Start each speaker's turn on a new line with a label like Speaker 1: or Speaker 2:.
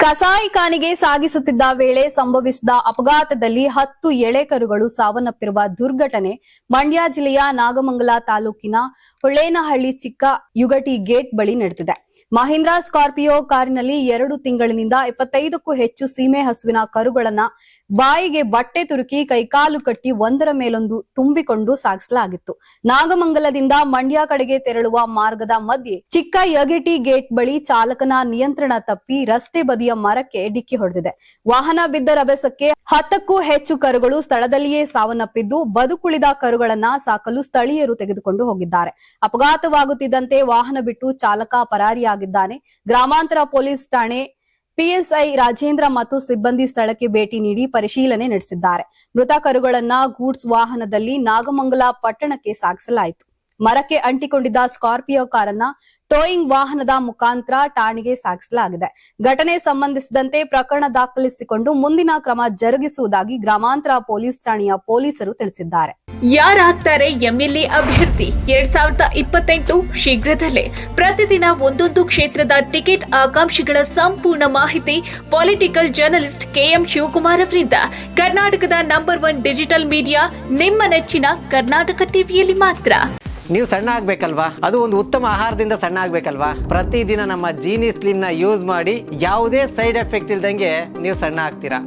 Speaker 1: ಕಸಾಯಿಖಾನೆಗೆ ಸಾಗಿಸುತ್ತಿದ್ದ ವೇಳೆ ಸಂಭವಿಸಿದ ಅಪಘಾತದಲ್ಲಿ 10 ಎಳೆಕರುಗಳು ಸಾವನ್ನಪ್ಪಿರುವ ದುರ್ಘಟನೆ ಮಂಡ್ಯ ಜಿಲ್ಲೆಯ ನಾಗಮಂಗಲ ತಾಲೂಕಿನ ಹೊಳ್ಳೇನಹಳ್ಳಿ ಚಿಕ್ಕ ಯುಗಟಿ ಗೇಟ್ ಬಳಿ ನಡೆದಿದೆ. ಮಹೀಂದ್ರಾ ಸ್ಕಾರ್ಪಿಯೋ ಕಾರಿನಲ್ಲಿ 2 ತಿಂಗಳಿನಿಂದ 25ಕ್ಕೂ ಹೆಚ್ಚು ಸೀಮೆ ಹಸುವಿನ ಕರುಗಳನ್ನ ಬಾಯಿಗೆ ಬಟ್ಟೆ ತುರುಕಿ ಕೈಕಾಲು ಕಟ್ಟಿ ಒಂದರ ಮೇಲೊಂದು ತುಂಬಿಕೊಂಡು ಸಾಗಿಸಲಾಗಿತ್ತು. ನಾಗಮಂಗಲದಿಂದ ಮಂಡ್ಯ ಕಡೆಗೆ ತೆರಳುವ ಮಾರ್ಗದ ಮಧ್ಯೆ ಚಿಕ್ಕ ಯಗೇಟಿ ಗೇಟ್ ಬಳಿ ಚಾಲಕನ ನಿಯಂತ್ರಣ ತಪ್ಪಿ ರಸ್ತೆ ಬದಿಯ ಮರಕ್ಕೆ ಡಿಕ್ಕಿ ಹೊಡೆದಿದೆ. ವಾಹನ ಬಿದ್ದ ರಭಸಕ್ಕೆ 10ಕ್ಕೂ ಹೆಚ್ಚು ಕರುಗಳು ಸ್ಥಳದಲ್ಲಿಯೇ ಸಾವನ್ನಪ್ಪಿದ್ದು, ಬದುಕುಳಿದ ಕರುಗಳನ್ನ ಸಾಕಲು ಸ್ಥಳೀಯರು ತೆಗೆದುಕೊಂಡು ಹೋಗಿದ್ದಾರೆ. ಅಪಘಾತವಾಗುತ್ತಿದ್ದಂತೆ ವಾಹನ ಬಿಟ್ಟು ಚಾಲಕ ಪರಾರಿಯಾಗಿದ್ದಾನೆ. ಗ್ರಾಮಾಂತರ ಪೊಲೀಸ್ ಠಾಣೆ ಪಿಎಸ್ಐ ರಾಜೇಂದ್ರ ಮತ್ತು ಸಿಬ್ಬಂದಿ ಸ್ಥಳಕ್ಕೆ ಭೇಟಿ ನೀಡಿ ಪರಿಶೀಲನೆ ನಡೆಸಿದ್ದಾರೆ. ಮೃತ ಕರುಗಳನ್ನ ಗೂಡ್ಸ್ ವಾಹನದಲ್ಲಿ ನಾಗಮಂಗಲ ಪಟ್ಟಣಕ್ಕೆ ಸಾಗಿಸಲಾಯಿತು. ಮರಕ್ಕೆ ಅಂಟಿಕೊಂಡಿದ್ದ ಸ್ಕಾರ್ಪಿಯೋ ಕಾರನ್ನ ಟೋಯಿಂಗ್ ವಾಹನದ ಮುಖಾಂತರ ಠಾಣೆಗೆ ಸಾಗಿಸಲಾಗಿದೆ. ಘಟನೆ ಸಂಬಂಧಿಸಿದಂತೆ ಪ್ರಕರಣ ದಾಖಲಿಸಿಕೊಂಡು ಮುಂದಿನ ಕ್ರಮ ಜರುಗಿಸುವುದಾಗಿ ಗ್ರಾಮಾಂತರ ಪೊಲೀಸ್ ಠಾಣೆಯ ಪೊಲೀಸರು ತಿಳಿಸಿದ್ದಾರೆ.
Speaker 2: ಯಾರಾಗ್ತಾರೆ ಎಂಎಲ್ಎ ಅಭ್ಯರ್ಥಿ 2028 ಶೀಘ್ರದಲ್ಲೇ. ಪ್ರತಿದಿನ ಒಂದೊಂದು ಕ್ಷೇತ್ರದ ಟಿಕೆಟ್ ಆಕಾಂಕ್ಷಿಗಳ ಸಂಪೂರ್ಣ ಮಾಹಿತಿ ಪೊಲಿಟಿಕಲ್ ಜರ್ನಲಿಸ್ಟ್ ಕೆಎಂ ಶಿವಕುಮಾರ್ ಅವರಿಂದ. ಕರ್ನಾಟಕದ ನಂಬರ್ 1 ಡಿಜಿಟಲ್ ಮೀಡಿಯಾ ನಿಮ್ಮ ನೆಚ್ಚಿನ ಕರ್ನಾಟಕ ಟಿವಿಯಲ್ಲಿ ಮಾತ್ರ.
Speaker 3: ನೀವು ಸಣ್ಣ ಆಗ್ಬೇಕಲ್ವಾ? ಅದು ಒಂದು ಉತ್ತಮ ಆಹಾರದಿಂದ ಸಣ್ಣ ಆಗ್ಬೇಕಲ್ವಾ? ಪ್ರತಿದಿನ ನಮ್ಮ ಜೀನಿ ಸ್ಲಿಮ್ ನ ಯೂಸ್ ಮಾಡಿ ಯಾವುದೇ ಸೈಡ್ ಎಫೆಕ್ಟ್ ಇಲ್ದಂಗೆ ನೀವು ಸಣ್ಣ ಆಗ್ತೀರಾ.